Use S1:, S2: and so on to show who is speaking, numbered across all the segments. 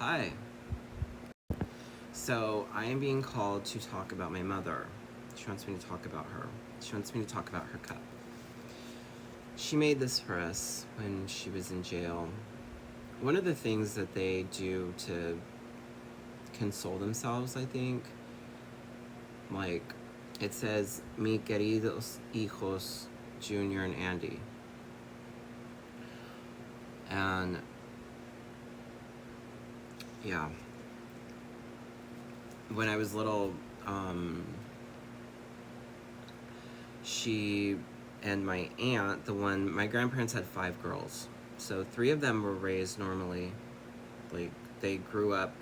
S1: Hi. So I am being called to talk about my mother. She wants me to talk about her. She wants me to talk about her cup. She made this for us when she was in jail. One of the things that they do to console themselves, I think, like, it says, Mi queridos hijos, Junior and Andy. And, yeah. When I was little, she and my aunt, my grandparents had 5 girls. So 3 of them were raised normally. Like, they grew up,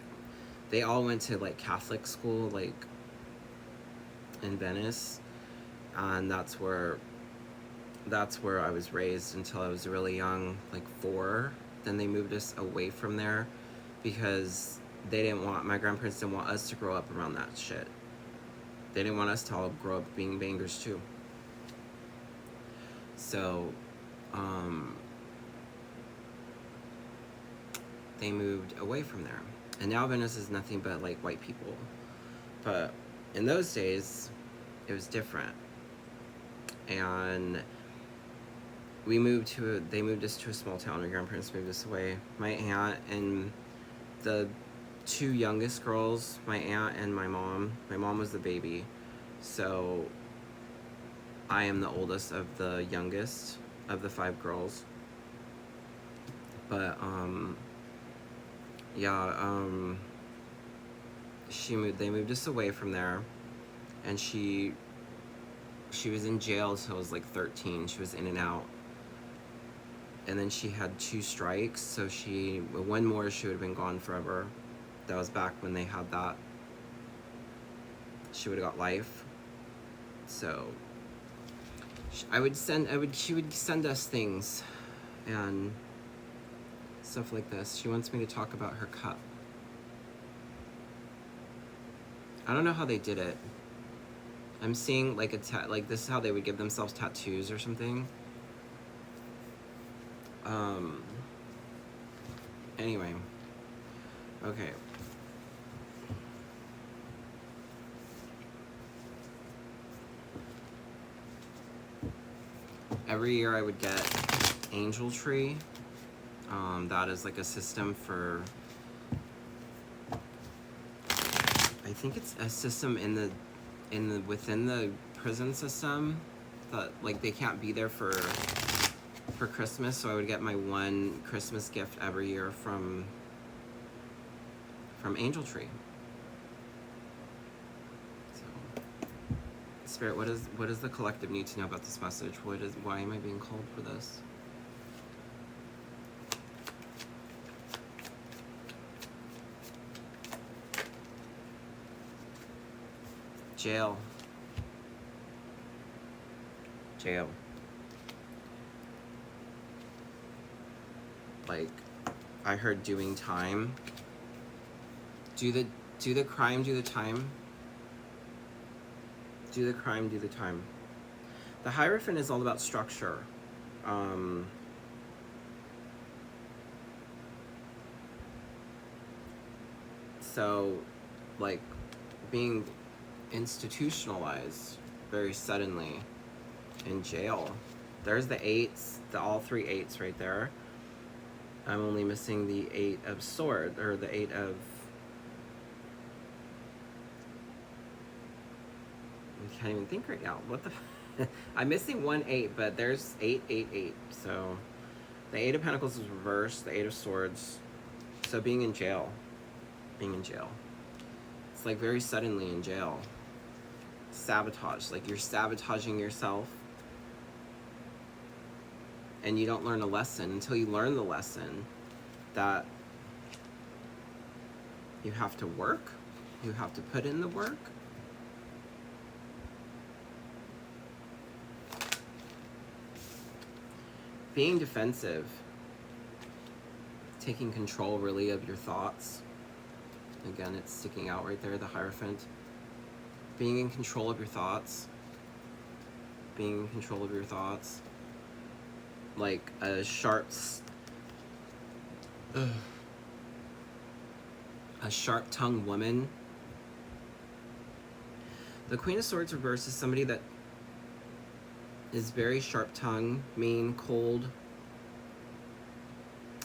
S1: they all went to, like, Catholic school, like, in Venice. And that's where I was raised until I was really young, like 4. Then they moved us away from there because my grandparents didn't want us to grow up around that shit. They didn't want us to all grow up being bangers too. So, they moved away from there. And now Venice is nothing but, like, white people. But in those days, it was different. And they moved us to a small town. My grandparents moved us away. My aunt and the 2 youngest girls, my aunt and my mom was the baby. So I am the oldest of the youngest of the 5 girls. But, they moved us away from there, and she was in jail till I was like 13. She was in and out. And then she had 2 strikes, so one more, she would have been gone forever. That was back when they had that. She would have got life. So she would send us things and stuff like this. She wants me to talk about her cup. I don't know how they did it. I'm seeing like like this is how they would give themselves tattoos or something. Anyway. Okay. Every year I would get Angel Tree. That is like a system for, I think it's a system within the prison system that, like, they can't be there for Christmas, so I would get my one Christmas gift every year from Angel Tree. So, Spirit, what does the collective need to know about this message? Why am I being called for this? Jail. Like, I heard doing time. Do the crime, do the time. Do the crime, do the time. The Hierophant is all about structure. So, like, being institutionalized very suddenly in jail. There's the 8s, all 3 8s right there. I'm only missing the 8 of Swords, or the 8 of... I can't even think right now. What the... I'm missing 1 8, but there's 8, 8, 8. So the 8 of Pentacles is reversed, the 8 of Swords. So being in jail. It's like very suddenly in jail. Sabotage, like you're sabotaging yourself. And you don't learn a lesson until you learn the lesson that you have to work, you have to put in the work. Being defensive, taking control really of your thoughts. Again, it's sticking out right there, the Hierophant. Being in control of your thoughts. Like a sharp... a sharp-tongued woman. The Queen of Swords reversed is somebody that is very sharp-tongued, mean, cold.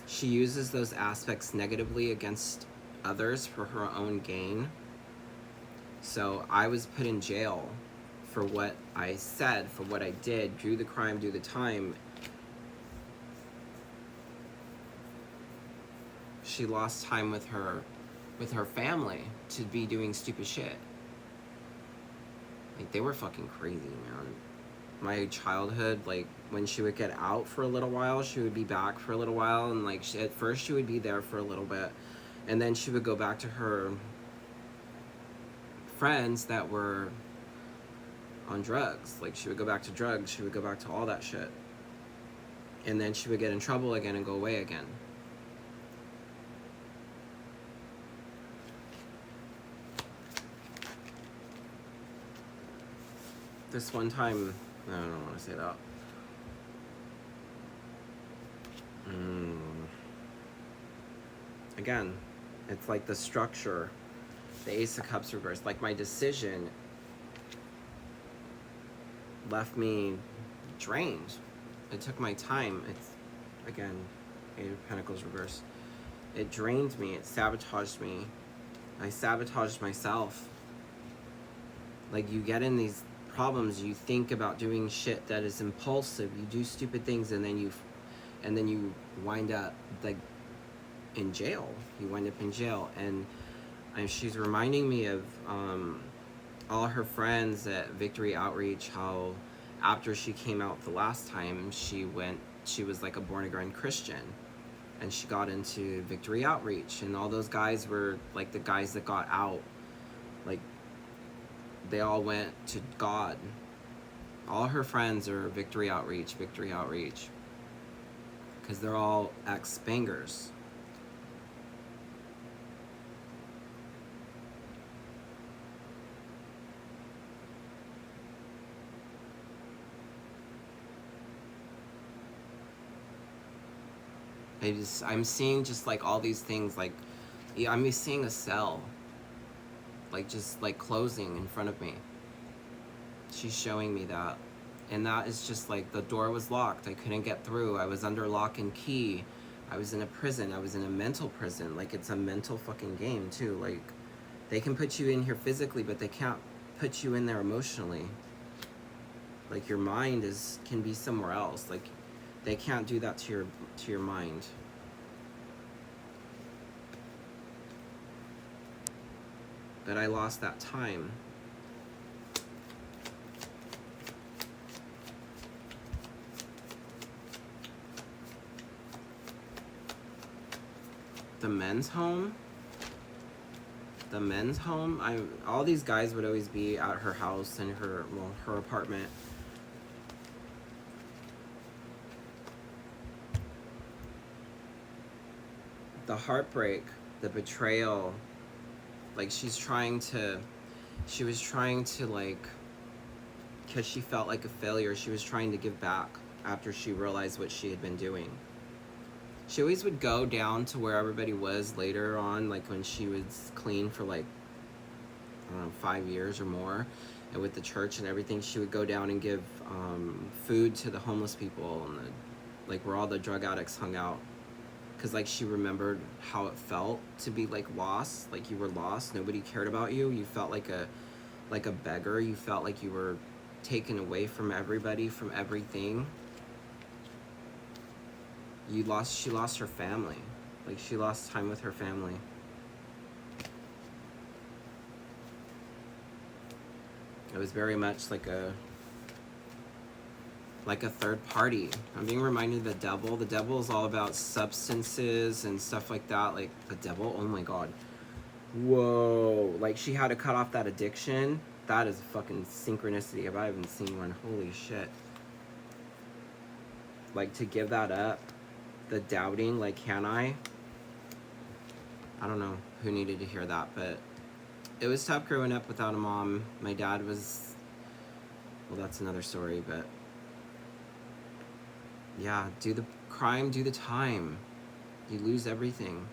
S1: She uses those aspects negatively against others for her own gain. So I was put in jail for what I said, for what I did, do the crime, do the time. She lost time with her family to be doing stupid shit. Like, they were fucking crazy, man. My childhood, like, when she would get out for a little while, she would be back for a little while, and like at first she would be there for a little bit, and then she would go back to her friends that were on drugs. Like, she would go back to drugs, she would go back to all that shit, and then she would get in trouble again and go away again. This one time, I don't want to say that. Again, it's like the structure, the Ace of Cups reversed. Like, my decision left me drained. It took my time. It's, again, Eight of Pentacles reversed. It drained me. It sabotaged me. I sabotaged myself. Like, you get in these problems, you think about doing shit that is impulsive, you do stupid things, and then you wind up like in jail. You wind up in jail, and she's reminding me of all her friends at Victory Outreach, how after she came out the last time, she was like a born-again Christian, and she got into Victory Outreach, and all those guys were like the guys that got out, like they all went to God. All her friends are Victory Outreach, because they're all ex-bangers. I'm seeing just like all these things, like, yeah, I'm seeing a cell, like just like closing in front of me. She's showing me that, and that is just like the door was locked. I couldn't get through. I was under lock and key. I was in a prison. I was in a mental prison. Like, it's a mental fucking game too. Like, they can put you in here physically, but they can't put you in there emotionally. Like, your mind can be somewhere else. Like, they can't do that to your mind. But I lost that time. The men's home. All these guys would always be at her house and her apartment. The heartbreak, the betrayal, like she was trying to like, because she felt like a failure, she was trying to give back after she realized what she had been doing. She always would go down to where everybody was later on, like when she was clean for like, I don't know, 5 years or more, and with the church and everything, she would go down and give food to the homeless people and like where all the drug addicts hung out. Because like she remembered how it felt to be like lost, like you were lost, nobody cared about you, you felt like a beggar, you felt like you were taken away from everybody, from everything. She lost her family, like she lost time with her family. It was very much like a third party. I'm being reminded of the devil. The devil is all about substances and stuff like that. Like, the devil, oh my god. Whoa. Like, she had to cut off that addiction. That is a fucking synchronicity if I haven't seen one. Holy shit. Like, to give that up. The doubting, like, can I? I don't know who needed to hear that, but it was tough growing up without a mom. My dad was, well, that's another story, but yeah, do the crime, do the time. You lose everything.